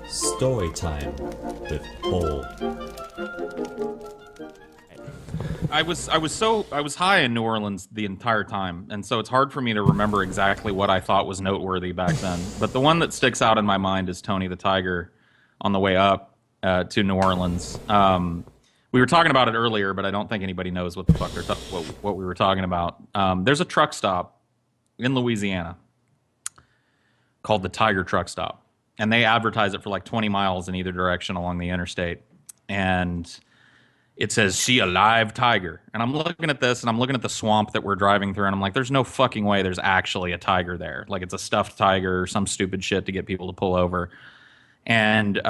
Story time with Paul. I was high in New Orleans the entire time, and so it's hard for me to remember exactly what I thought was noteworthy back then. But the one that sticks out in my mind is Tony the Tiger on the way up to New Orleans. We were talking about it earlier, but I don't think anybody knows what the fuck what we were talking about. There's a truck stop in Louisiana called the Tiger Truck Stop, and they advertise it for like 20 miles in either direction along the interstate, and it says, "See a live tiger." And I'm looking at this, and I'm looking at the swamp that we're driving through, and I'm like, there's no fucking way there's actually a tiger there. Like, it's a stuffed tiger or some stupid shit to get people to pull over. And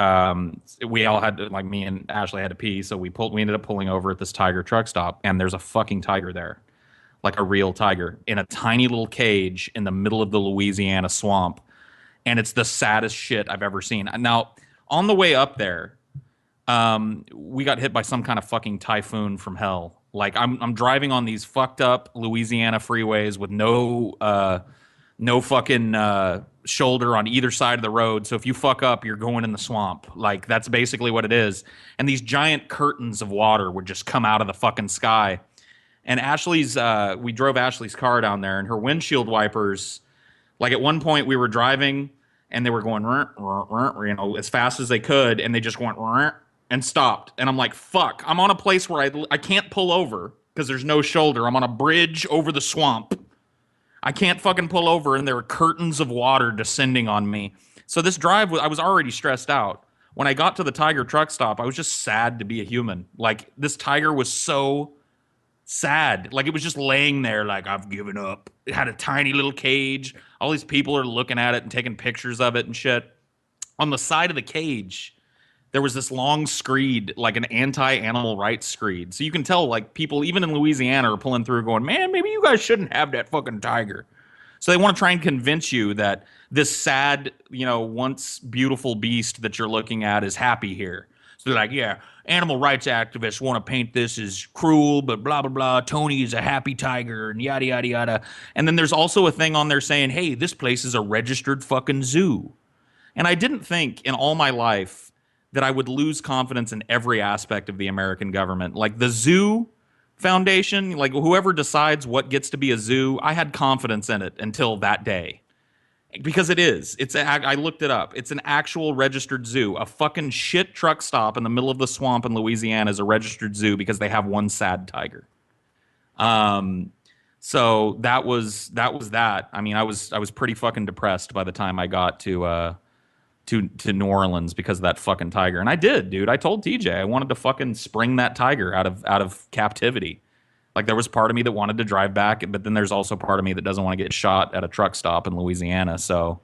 we all had to, like, me and Ashley had to pee, so we ended up pulling over at this Tiger truck stop, and there's a fucking tiger there. Like a real tiger in a tiny little cage in the middle of the Louisiana swamp. And it's the saddest shit I've ever seen. Now, on the way up there, we got hit by some kind of fucking typhoon from hell. Like, I'm driving on these fucked up Louisiana freeways with no fucking shoulder on either side of the road. So if you fuck up, you're going in the swamp. Like, that's basically what it is. And these giant curtains of water would just come out of the fucking sky. And we drove Ashley's car down there, and her windshield wipers, like, at one point we were driving and they were going, as fast as they could, and they just went and stopped. And I'm like, fuck, I'm on a place where I can't pull over because there's no shoulder. I'm on a bridge over the swamp. I can't fucking pull over, and there are curtains of water descending on me. So this drive, I was already stressed out. When I got to the Tiger truck stop, I was just sad to be a human. Like, this tiger was so sad. Like, it was just laying there like, I've given up. It had a tiny little cage. All these people are looking at it and taking pictures of it and shit. On the side of the cage, there was this long screed, like an anti-animal rights screed. So you can tell, like, people, even in Louisiana, are pulling through going, man, maybe you guys shouldn't have that fucking tiger. So they want to try and convince you that this sad, once beautiful beast that you're looking at is happy here. So they're like, yeah, animal rights activists want to paint this as cruel, but blah, blah, blah. Tony is a happy tiger and yada, yada, yada. And then there's also a thing on there saying, hey, this place is a registered fucking zoo. And I didn't think in all my life that I would lose confidence in every aspect of the American government. Like the zoo foundation, like whoever decides what gets to be a zoo, I had confidence in it until that day. Because it is. I looked it up. It's an actual registered zoo. A fucking shit truck stop in the middle of the swamp in Louisiana is a registered zoo because they have one sad tiger. So that was that. I mean, I was pretty fucking depressed by the time I got to New Orleans because of that fucking tiger. And I did, dude. I told TJ I wanted to fucking spring that tiger out of captivity. Like, there was part of me that wanted to drive back, but then there's also part of me that doesn't want to get shot at a truck stop in Louisiana. So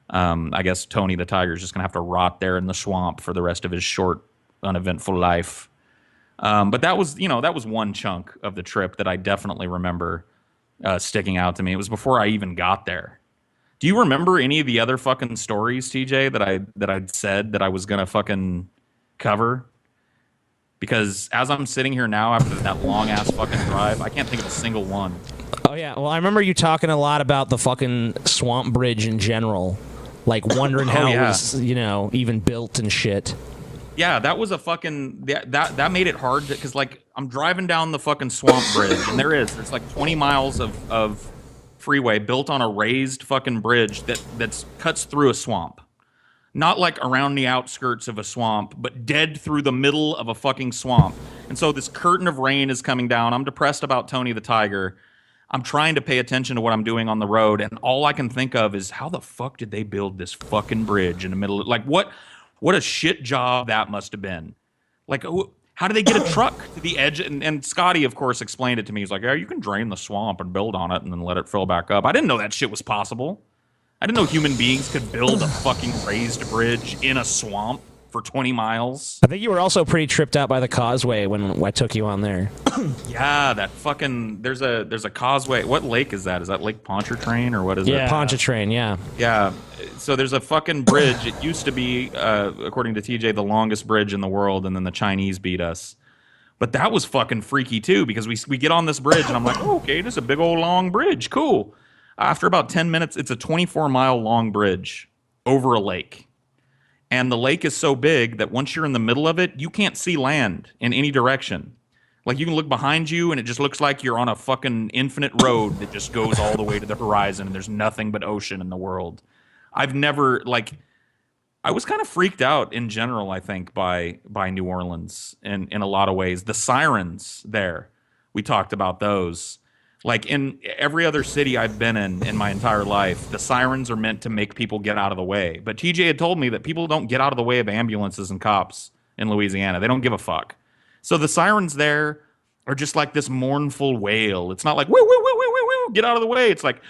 I guess Tony the Tiger is just going to have to rot there in the swamp for the rest of his short, uneventful life. But that was one chunk of the trip that I definitely remember sticking out to me. It was before I even got there. Do you remember any of the other fucking stories, TJ, that I'd said that I was going to fucking cover? Because as I'm sitting here now after that long-ass fucking drive, I can't think of a single one. Oh, yeah. Well, I remember you talking a lot about the fucking swamp bridge in general. Like, wondering how it was, even built and shit. Yeah, that was a fucking... That made it hard, because, like, I'm driving down the fucking swamp bridge, and there's like 20 miles of freeway built on a raised fucking bridge that cuts through a swamp. Not like around the outskirts of a swamp, but dead through the middle of a fucking swamp. And so this curtain of rain is coming down. I'm depressed about Tony the Tiger. I'm trying to pay attention to what I'm doing on the road, and all I can think of is, how the fuck did they build this fucking bridge in the middle of... Like, what a shit job that must have been. Like, how do they get a truck to the edge? And Scotty, of course, explained it to me. He's like, yeah, you can drain the swamp and build on it and then let it fill back up. I didn't know that shit was possible. I didn't know human beings could build a fucking raised bridge in a swamp for 20 miles. I think you were also pretty tripped out by the causeway when I took you on there. Yeah, that fucking... There's a causeway. What lake is that? Is that Lake Pontchartrain or what is it? Yeah, Pontchartrain, yeah. Yeah. So there's a fucking bridge. It used to be, according to TJ, the longest bridge in the world, and then the Chinese beat us. But that was fucking freaky, too, because we get on this bridge, and I'm like, oh, okay, this is a big old long bridge. Cool. After about 10 minutes, it's a 24-mile long bridge over a lake. And the lake is so big that once you're in the middle of it, you can't see land in any direction. Like, you can look behind you, and it just looks like you're on a fucking infinite road that just goes all the way to the horizon, and there's nothing but ocean in the world. I've never, like, I was kind of freaked out in general, I think, by New Orleans in a lot of ways. The sirens there, we talked about those. Like, in every other city I've been in my entire life, the sirens are meant to make people get out of the way. But TJ had told me that people don't get out of the way of ambulances and cops in Louisiana. They don't give a fuck. So the sirens there are just like this mournful wail. It's not like, woo, woo, woo, woo, woo, woo, get out of the way. It's like,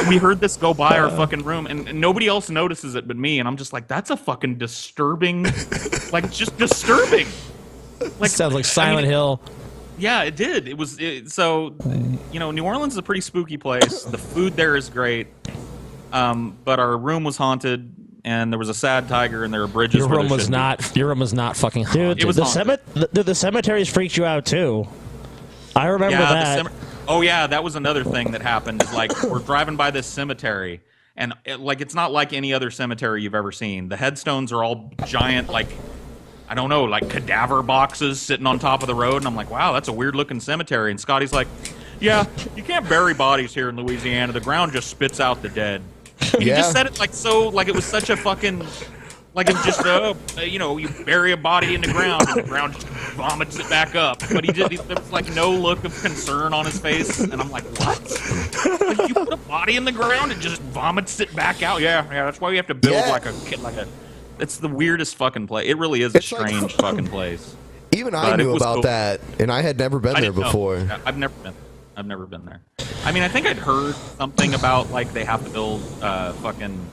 we heard this go by our fucking room, and nobody else notices it but me. And I'm just like, that's a fucking disturbing, like, just disturbing. Like, sounds like Silent Hill. Yeah, it did. So, you know, New Orleans is a pretty spooky place. The food there is great. But our room was haunted, and there was a sad tiger, and there were bridges. Your room was not fucking haunted. Dude, the cemeteries freaked you out too. I remember that. Oh yeah, that was another thing that happened. Is like, we're driving by this cemetery, and it's not like any other cemetery you've ever seen. The headstones are all giant, like, I don't know, like cadaver boxes sitting on top of the road. And I'm like, wow, that's a weird looking cemetery. And Scotty's like, yeah, you can't bury bodies here in Louisiana. The ground just spits out the dead. He just said it like it was such a fucking, like, it's just you know, you bury a body in the ground and the ground just vomits it back up. But there was like no look of concern on his face, and I'm like, what? Like, you put a body in the ground and just vomits it back out? Yeah, that's why you have to build like a. It's the weirdest fucking place. It really is a strange fucking place. Even I knew about that, and I had never been there before. I've never been there. I mean, I think I'd heard something about, like, they have to build fucking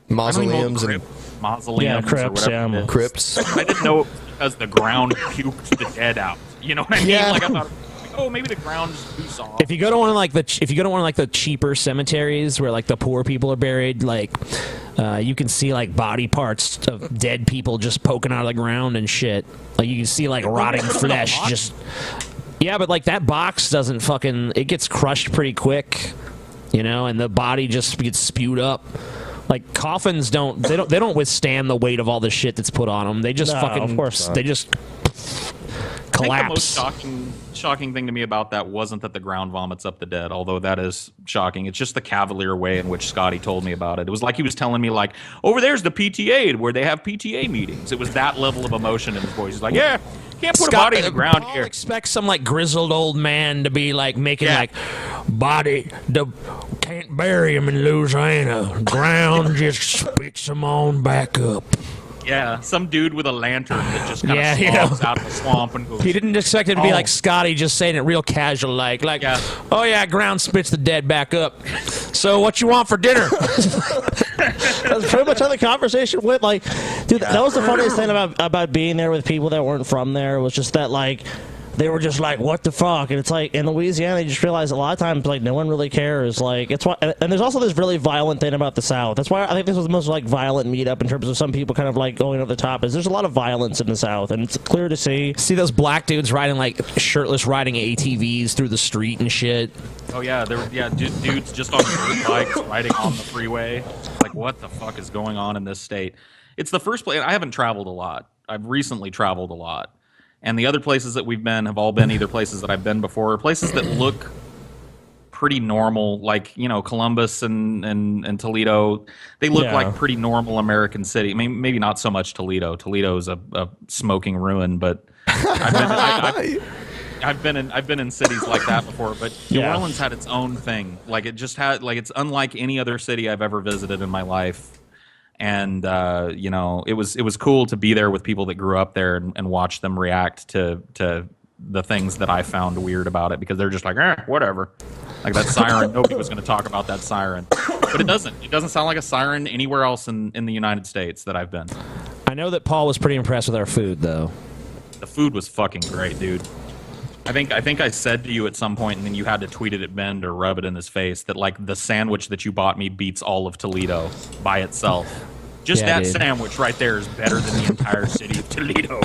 mausoleums and mausoleums or whatever. Crypts. I didn't know it was because the ground puked the dead out. You know what I mean? Yeah. Like, I thought, oh, maybe the ground just too soft. If you go to one of like the cheaper cemeteries where like the poor people are buried, like you can see like body parts of dead people just poking out of the ground and shit. Like, you can see like rotting flesh just. Yeah, but like that box doesn't fucking. It gets crushed pretty quick, you know, and the body just gets spewed up. Like, coffins don't withstand the weight of all the shit that's put on them. They just they just collapse. I think the most shocking thing to me about that wasn't that the ground vomits up the dead, although that is shocking. It's just the cavalier way in which Scotty told me about it. It was like he was telling me, like, over there's the PTA where they have PTA meetings. It was that level of emotion in his voice. He's like, yeah, can't put a body in the ground here. Expect some like grizzled old man to be like making like can't bury him in Louisiana. Ground just spits him on back up. Yeah, some dude with a lantern that just kind of slogs out of the swamp and goes. He didn't expect it to be like Scotty just saying it real casual, like, oh yeah, ground spits the dead back up. So what you want for dinner? That's pretty much how the conversation went. Like, dude, that was the funniest thing about being there with people that weren't from there. Was just that, like, they were just like, what the fuck? And it's like, in Louisiana, you just realize a lot of times, like, no one really cares. Like, it's why, and there's also this really violent thing about the South. That's why I think this was the most, like, violent meetup in terms of some people kind of, like, going over the top. Is there's a lot of violence in the South, and it's clear to see. See those black dudes riding, like, shirtless riding ATVs through the street and shit. Oh yeah, dudes just on dirt bikes riding on the freeway. Like, what the fuck is going on in this state? It's the first place. I haven't traveled a lot. I've recently traveled a lot. And the other places that we've been have all been either places that I've been before or places that look pretty normal, like, you know, Columbus and Toledo. They look like pretty normal American city. I mean, maybe not so much Toledo. Toledo's a smoking ruin, but I've been in cities like that before. But New Orleans had its own thing. Like, it just had, like, it's unlike any other city I've ever visited in my life. And you know, it was cool to be there with people that grew up there and watch them react to the things that I found weird about it, because they're just like, whatever. Like that siren, nobody was going to talk about that siren, but it doesn't sound like a siren anywhere else in the United States that I've been. I know that Paul was pretty impressed with our food, though. The food was fucking great, dude. I think I said to you at some point, and then you had to tweet it at Ben or rub it in his face, that like the sandwich that you bought me beats all of Toledo by itself. Just that sandwich right there is better than the entire city of Toledo.